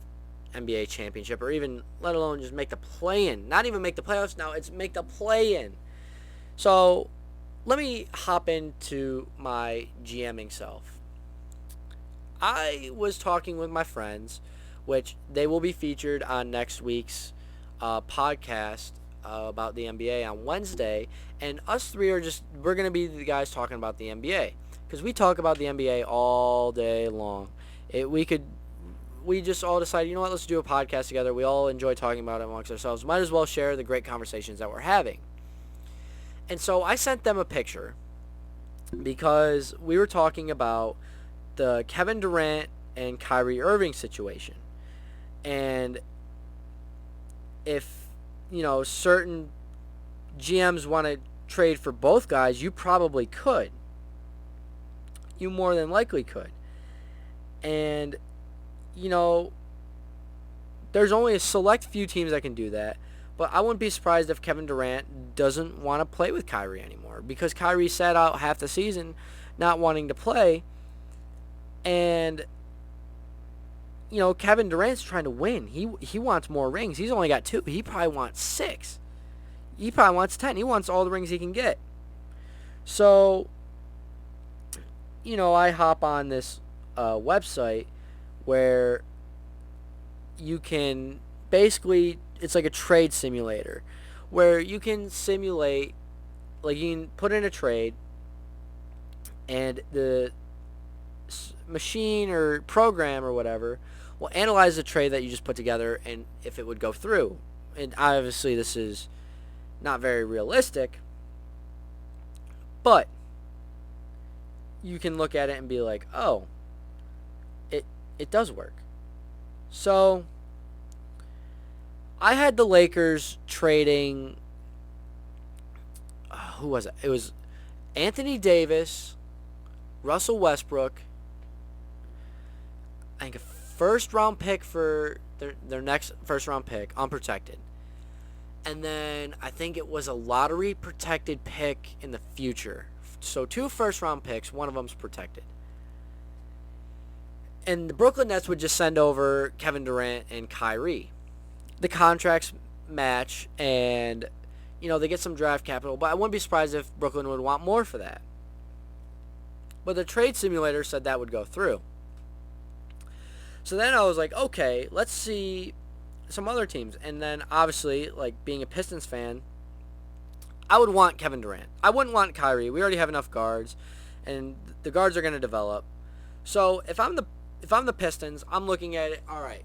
NBA championship, or even, let alone just make the play-in. Not even make the playoffs now, it's make the play-in. So let me hop into my GMing self. I was talking with my friends, which they will be featured on next week's podcast about the NBA on Wednesday, and us three we're going to be the guys talking about the NBA, because we talk about the NBA all day long. We just all decided, you know what, let's do a podcast together. We all enjoy talking about it amongst ourselves. Might as well share the great conversations that we're having. And so I sent them a picture because we were talking about the Kevin Durant and Kyrie Irving situation. And if, certain GMs want to trade for both guys, you probably could. You more than likely could. And you know, there's only a select few teams that can do that. But I wouldn't be surprised if Kevin Durant doesn't want to play with Kyrie anymore, because Kyrie sat out half the season not wanting to play. And, Kevin Durant's trying to win. He wants more rings. He's only got 2. He probably wants 6. He probably wants 10. He wants all the rings he can get. So, I hop on this website where you can basically, it's like a trade simulator where you can simulate, like you can put in a trade and the machine or program or whatever will analyze the trade that you just put together and if it would go through. And obviously this is not very realistic, but you can look at it and be like, oh, it does work. So I had the Lakers trading, who was it? It was Anthony Davis, Russell Westbrook, I think a first-round pick for their next first-round pick, unprotected. And then I think it was a lottery-protected pick in the future. So 2 first-round picks, one of them's protected. And the Brooklyn Nets would just send over Kevin Durant and Kyrie. The contracts match, and, they get some draft capital. But I wouldn't be surprised if Brooklyn would want more for that. But the trade simulator said that would go through. So then I was like, okay, let's see some other teams. And then, obviously, like being a Pistons fan, I would want Kevin Durant. I wouldn't want Kyrie. We already have enough guards, and the guards are going to develop. So if I'm the Pistons, I'm looking at it, all right.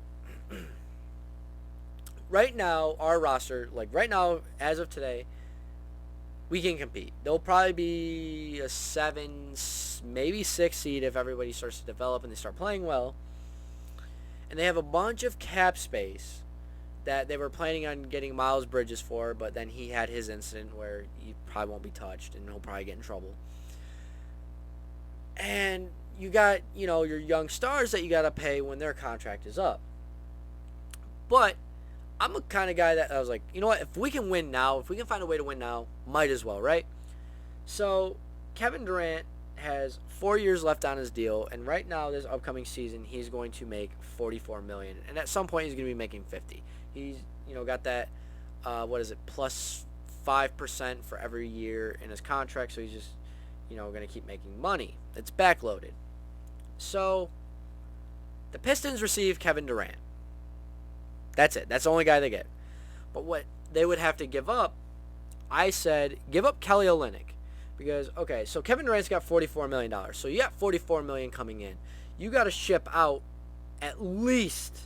Right now, our roster, like right now, as of today, we can compete. There'll probably be a 7, maybe 6 seed if everybody starts to develop and they start playing well. And they have a bunch of cap space that they were planning on getting Miles Bridges for, but then he had his incident where he probably won't be touched and he'll probably get in trouble. And you got, your young stars that you got to pay when their contract is up. But I'm a kind of guy that I was like, you know what, if we can win now, if we can find a way to win now, might as well, right? So Kevin Durant has 4 years left on his deal, and right now, this upcoming season, he's going to make $44 million, and at some point, he's going to be making $50. He's, got that, plus 5% for every year in his contract, so he's just, going to keep making money. It's backloaded. So, the Pistons receive Kevin Durant. That's it. That's the only guy they get. But what they would have to give up, I said, give up Kelly Olynyk. Because, okay, so Kevin Durant's got $44 million. So you got $44 million coming in. You got to ship out at least,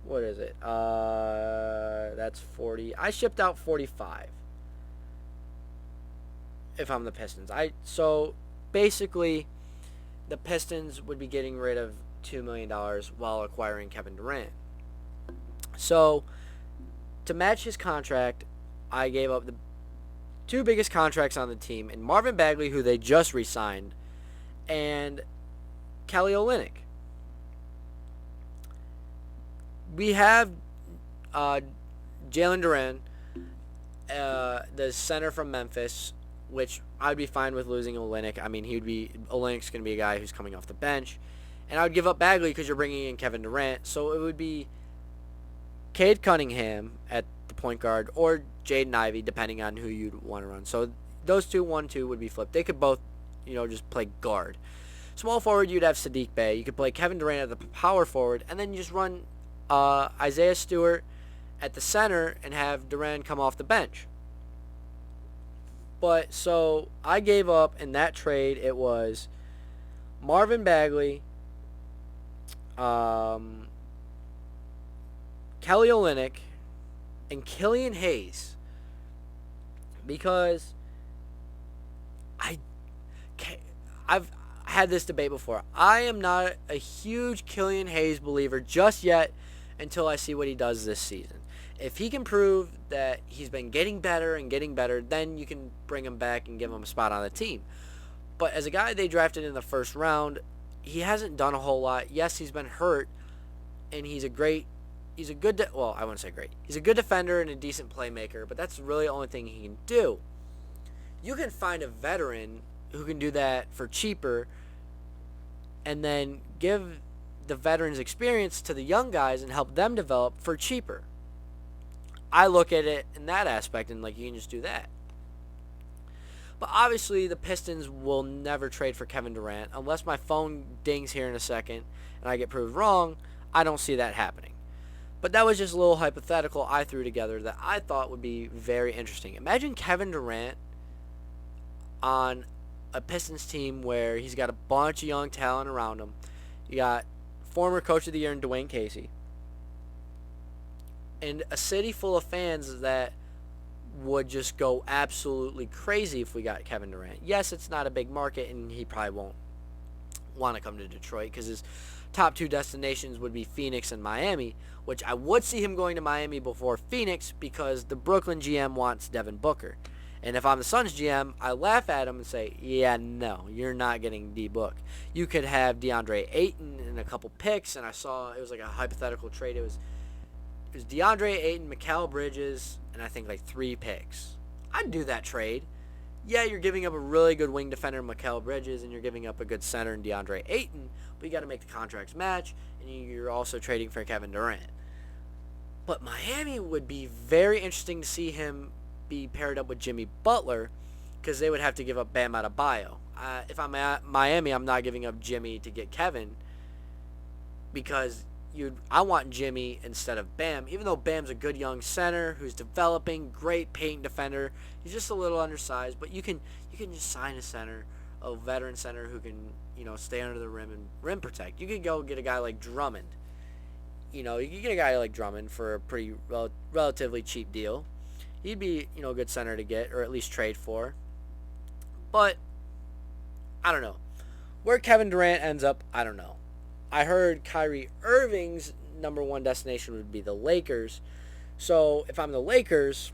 what is it? That's 40. I shipped out 45. If I'm the Pistons. So basically, the Pistons would be getting rid of $2 million while acquiring Kevin Durant. So, to match his contract, I gave up the 2 biggest contracts on the team, and Marvin Bagley, who they just re-signed, and Kelly Olynyk. We have Jalen Duren, the center from Memphis, which I'd be fine with losing Olynyk. I mean, Olynyk's going to be a guy who's coming off the bench. And I would give up Bagley because you're bringing in Kevin Durant. So it would be Cade Cunningham at the point guard or Jaden Ivey, depending on who you'd want to run. So those 2-1-2 would be flipped. They could both, just play guard. Small forward, you'd have Sadiq Bey. You could play Kevin Durant at the power forward, and then you just run Isaiah Stewart at the center and have Durant come off the bench. But, so, I gave up in that trade. It was Marvin Bagley, Kelly Olynyk, and Killian Hayes. Because I've had this debate before. I am not a huge Killian Hayes believer just yet until I see what he does this season. If he can prove that he's been getting better, then you can bring him back and give him a spot on the team. But as a guy they drafted in the first round, he hasn't done a whole lot. Yes, he's been hurt, and he's a good, I wouldn't say great. He's a good defender and a decent playmaker, but that's really the only thing he can do. You can find a veteran who can do that for cheaper and then give the veterans experience to the young guys and help them develop for cheaper. I look at it in that aspect and like you can just do that. But obviously the Pistons will never trade for Kevin Durant unless my phone dings here in a second and I get proved wrong. I don't see that happening. But that was just a little hypothetical I threw together that I thought would be very interesting. Imagine Kevin Durant on a Pistons team where he's got a bunch of young talent around him. You got former Coach of the Year in Dwayne Casey. And a city full of fans that would just go absolutely crazy if we got Kevin Durant. Yes, it's not a big market, and he probably won't want to come to Detroit because his top two destinations would be Phoenix and Miami, which I would see him going to Miami before Phoenix because the Brooklyn GM wants Devin Booker. And if I'm the Suns GM, I laugh at him and say, yeah, no, you're not getting D-Book. You could have DeAndre Ayton and a couple picks, and I saw it was like a hypothetical trade. It was DeAndre Ayton, Mikal Bridges, and I think like 3 picks. I'd do that trade. Yeah, you're giving up a really good wing defender, Mikal Bridges, and you're giving up a good center in DeAndre Ayton, but you got to make the contracts match, and you're also trading for Kevin Durant. But Miami would be very interesting to see him be paired up with Jimmy Butler because they would have to give up Bam Adebayo. If I'm at Miami, I'm not giving up Jimmy to get Kevin because I want Jimmy instead of Bam, even though Bam's a good young center who's developing, great paint defender. He's just a little undersized, but you can just sign a center, a veteran center who can, stay under the rim and rim protect. You could go get a guy like Drummond. You could get a guy like Drummond for a pretty relatively cheap deal. He'd be, a good center to get or at least trade for. But I don't know. Where Kevin Durant ends up, I don't know. I heard Kyrie Irving's number one destination would be the Lakers. So if I'm the Lakers,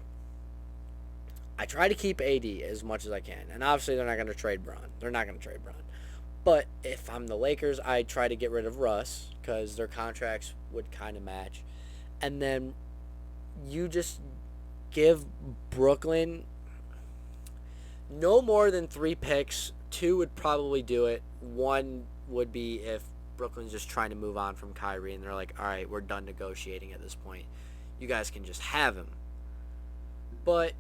I try to keep AD as much as I can. And obviously they're not going to trade Bron. But if I'm the Lakers, I try to get rid of Russ because their contracts would kind of match. And then you just give Brooklyn no more than 3 picks. 2 would probably do it. 1 would be if Brooklyn's just trying to move on from Kyrie and they're like, all right, we're done negotiating at this point. You guys can just have him. But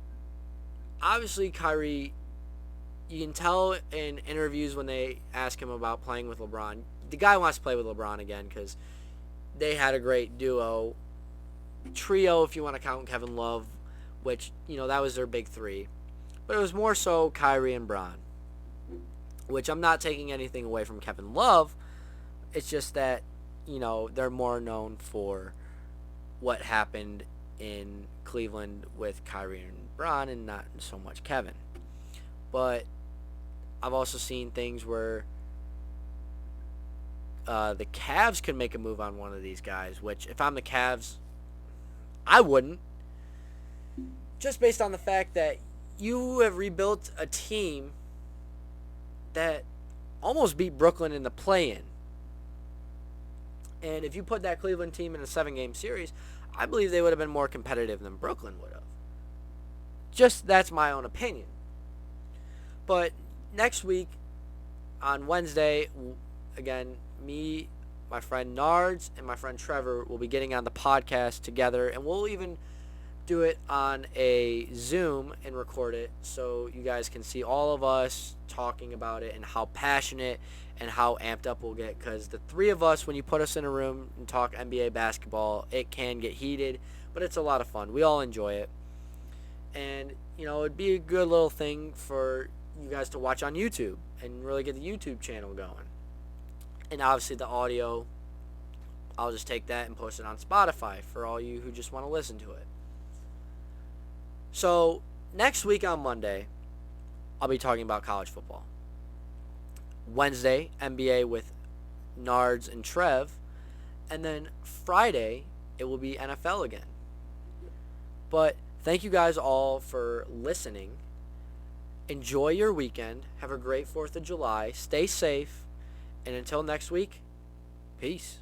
obviously Kyrie, you can tell in interviews when they ask him about playing with LeBron, the guy wants to play with LeBron again because they had a great trio if you want to count Kevin Love, which, that was their big 3. But it was more so Kyrie and Bron, which I'm not taking anything away from Kevin Love. It's just that, they're more known for what happened in Cleveland with Kyrie and Bron and not so much Kevin. But I've also seen things where the Cavs could make a move on one of these guys, which if I'm the Cavs, I wouldn't. Just based on the fact that you have rebuilt a team that almost beat Brooklyn in the play-in. And if you put that Cleveland team in a 7-game series, I believe they would have been more competitive than Brooklyn would have. Just that's my own opinion. But next week, on Wednesday, again, me, my friend Nards, and my friend Trevor will be getting on the podcast together, and we'll even do it on a Zoom and record it so you guys can see all of us talking about it and how passionate and how amped up we'll get, because the 3 of us, when you put us in a room and talk NBA basketball, it can get heated, but it's a lot of fun. We all enjoy it. And, it'd be a good little thing for you guys to watch on YouTube and really get the YouTube channel going. And obviously the audio, I'll just take that and post it on Spotify for all you who just want to listen to it. So next week on Monday, I'll be talking about college football. Wednesday, NBA with Nards and Trev. And then Friday, it will be NFL again. But thank you guys all for listening. Enjoy your weekend. Have a great 4th of July. Stay safe. And until next week, peace.